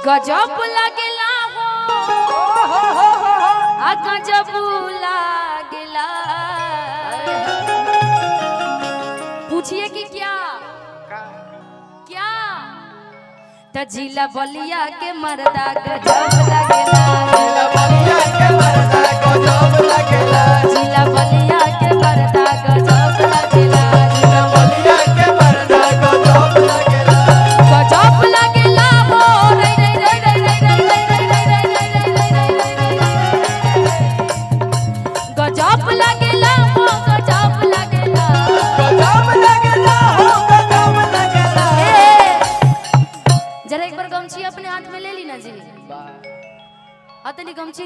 गजब लागेला हो आ गजब लागेला। पूछिए कि क्या क्या तजिला बलिया के मर्दा गजब लागेला। जिला बलिया के मर्दा गजब लागेला। जिला बलिया के मर्दा गजब लागेला। जिला बलिया के मर्दा गजब लागेला। गजब लागेला हो रे रे रे रे रे रे गजब लागेला हो गजब लागेला। गजब लागेला हो गजब लागेला। जरा एक बार गमछी अपने हाथ में ले ली ना जी। अतनी गमछी